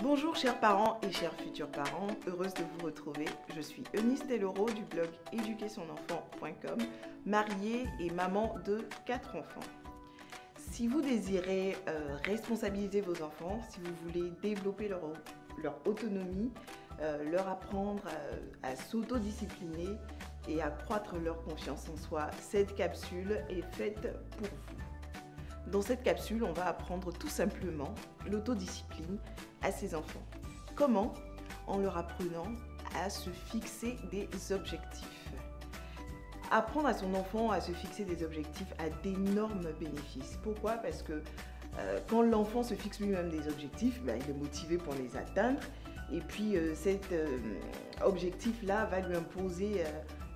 Bonjour chers parents et chers futurs parents, heureuse de vous retrouver. Je suis Eunice Deloro du blog éduquersonenfant.com, mariée et maman de 4 enfants. Si vous désirez responsabiliser vos enfants, si vous voulez développer leur autonomie, leur apprendre à s'autodiscipliner et accroître leur confiance en soi, cette capsule est faite pour vous. Dans cette capsule, on va apprendre tout simplement l'autodiscipline à ses enfants. Comment? En leur apprenant à se fixer des objectifs. Apprendre à son enfant à se fixer des objectifs a d'énormes bénéfices. Pourquoi? Parce que quand l'enfant se fixe lui-même des objectifs, il est motivé pour les atteindre. Et puis cet objectif-là va lui imposer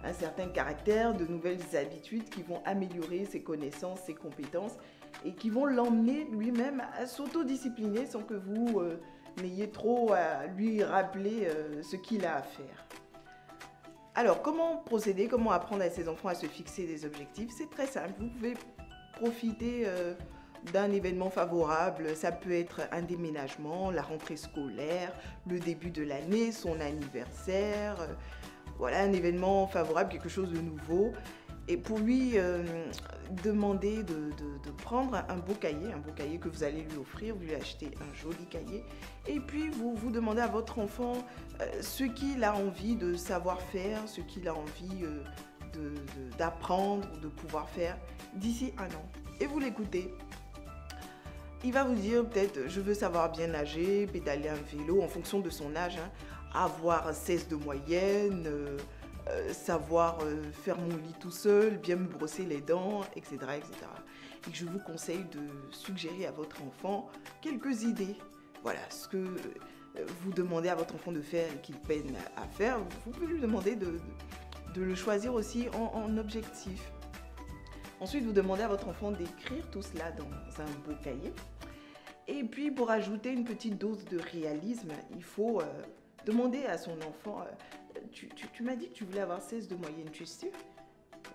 un certain caractère, de nouvelles habitudes qui vont améliorer ses connaissances, ses compétences et qui vont l'emmener lui-même à s'autodiscipliner sans que vous n'ayez trop à lui rappeler ce qu'il a à faire. Alors, comment procéder? Comment apprendre à ses enfants à se fixer des objectifs? C'est très simple. Vous pouvez profiter d'un événement favorable. Ça peut être un déménagement, la rentrée scolaire, le début de l'année, son anniversaire. Voilà, un événement favorable, quelque chose de nouveau. Et pour lui demander de prendre un beau cahier que vous allez lui offrir, vous lui achetez un joli cahier. Et puis vous demandez à votre enfant ce qu'il a envie de savoir faire, ce qu'il a envie d'apprendre, de pouvoir faire d'ici un an. Et vous l'écoutez. Il va vous dire peut-être je veux savoir bien nager, pédaler un vélo en fonction de son âge, avoir 16 de moyenne, savoir faire mon lit tout seul, bien me brosser les dents, etc., etc. Et je vous conseille de suggérer à votre enfant quelques idées. Voilà, ce que vous demandez à votre enfant de faire et qu'il peine à faire, vous pouvez lui demander de le choisir aussi en objectif. Ensuite, vous demandez à votre enfant d'écrire tout cela dans un beau cahier. Et puis, pour ajouter une petite dose de réalisme, il faut demander à son enfant, tu m'as dit que tu voulais avoir 16 de moyenne, tu es sûre?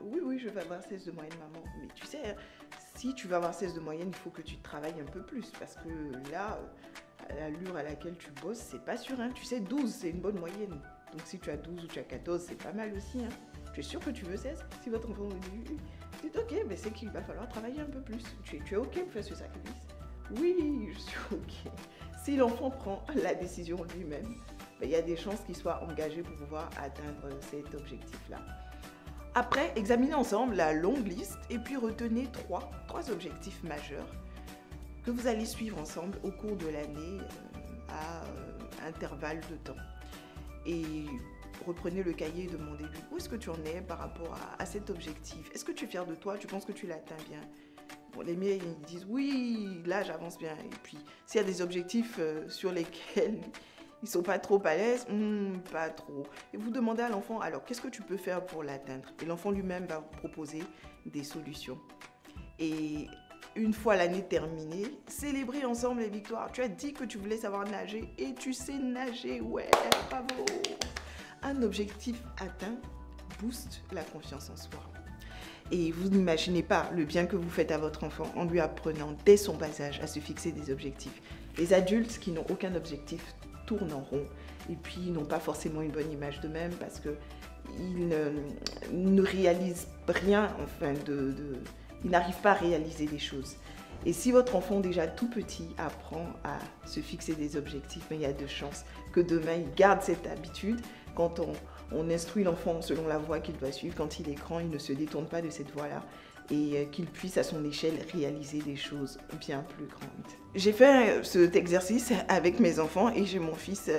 Oui, je vais avoir 16 de moyenne, maman. Mais tu sais, si tu veux avoir 16 de moyenne, il faut que tu travailles un peu plus. Parce que là, à l'allure à laquelle tu bosses, c'est pas sûr. Tu sais, 12, c'est une bonne moyenne. Donc si tu as 12 ou tu as 14, c'est pas mal aussi. Tu es sûr que tu veux 16? Si votre enfant vous dit, dites ok, mais c'est qu'il va falloir travailler un peu plus. Tu es ok pour faire ce sacrifice? Oui, je suis ok. Si l'enfant prend la décision lui-même, il y a des chances qu'il soit engagé pour pouvoir atteindre cet objectif-là. Après, examinez ensemble la longue liste et puis retenez trois objectifs majeurs que vous allez suivre ensemble au cours de l'année à intervalles de temps. Et reprenez le cahier et demandez-lui où est-ce que tu en es par rapport à cet objectif. Est-ce que tu es fier de toi? Tu penses que tu l'atteins bien? Bon, les miens, ils disent oui, là j'avance bien. Et puis, s'il y a des objectifs sur lesquels ils ne sont pas trop à l'aise, pas trop. Et vous demandez à l'enfant, alors qu'est-ce que tu peux faire pour l'atteindre? Et l'enfant lui-même va vous proposer des solutions. Et une fois l'année terminée, célébrez ensemble les victoires. Tu as dit que tu voulais savoir nager et tu sais nager, ouais, bravo! Un objectif atteint booste la confiance en soi. Et vous n'imaginez pas le bien que vous faites à votre enfant en lui apprenant dès son bas âge à se fixer des objectifs. Les adultes qui n'ont aucun objectif tournent en rond et puis n'ont pas forcément une bonne image d'eux-mêmes parce qu'ils ne réalisent rien, enfin, ils n'arrivent pas à réaliser des choses. Et si votre enfant déjà tout petit apprend à se fixer des objectifs, mais il y a de chances que demain il garde cette habitude. Quand on instruit l'enfant selon la voie qu'il doit suivre, quand il est grand, il ne se détourne pas de cette voie-là et qu'il puisse à son échelle réaliser des choses bien plus grandes. J'ai fait cet exercice avec mes enfants et j'ai mon fils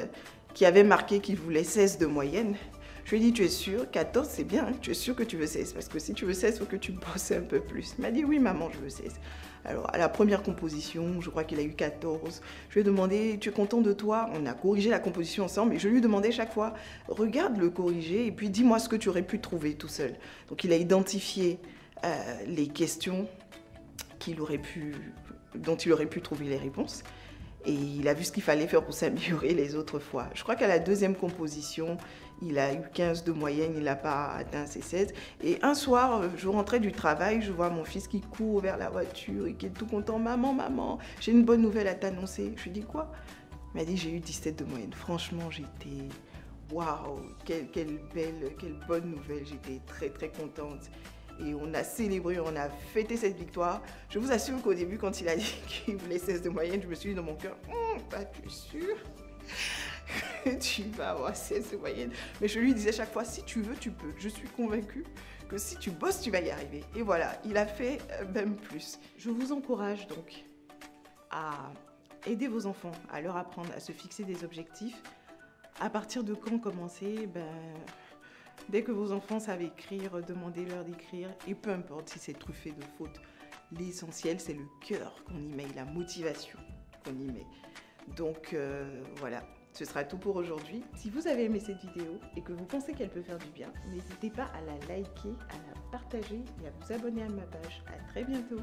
qui avait marqué qu'il voulait 16 de moyenne. Je lui ai dit, tu es sûr? 14, c'est bien, tu es sûr que tu veux 16? Parce que si tu veux 16, il faut que tu bosses un peu plus. Il m'a dit, oui maman, je veux 16. Alors, à la première composition, je crois qu'il a eu 14. Je lui ai demandé, tu es content de toi? On a corrigé la composition ensemble et je lui demandais chaque fois, regarde le corriger et puis dis-moi ce que tu aurais pu trouver tout seul. Donc, il a identifié les questions dont il aurait pu trouver les réponses. Et il a vu ce qu'il fallait faire pour s'améliorer les autres fois. Je crois qu'à la deuxième composition, il a eu 15 de moyenne, il n'a pas atteint ses 16. Et un soir, je rentrais du travail, je vois mon fils qui court vers la voiture et qui est tout content. « Maman, maman, j'ai une bonne nouvelle à t'annoncer. » Je lui dis « Quoi ?» Il m'a dit j'ai eu 17 de moyenne. Franchement, j'étais waouh, quelle bonne nouvelle. J'étais très très contente. Et on a célébré, on a fêté cette victoire. Je vous assure qu'au début, quand il a dit qu'il voulait 16 de moyenne, je me suis dit dans mon cœur, bah, tu es sûr que tu vas avoir 16 de moyenne? Mais je lui disais chaque fois, si tu veux, tu peux. Je suis convaincue que si tu bosses, tu vas y arriver. Et voilà, il a fait même plus. Je vous encourage donc à aider vos enfants, à leur apprendre à se fixer des objectifs. À partir de quand commencer? Dès que vos enfants savent écrire, demandez-leur d'écrire. Et peu importe si c'est truffé de fautes, l'essentiel, c'est le cœur qu'on y met, la motivation qu'on y met. Donc voilà, ce sera tout pour aujourd'hui. Si vous avez aimé cette vidéo et que vous pensez qu'elle peut faire du bien, n'hésitez pas à la liker, à la partager et à vous abonner à ma page. À très bientôt.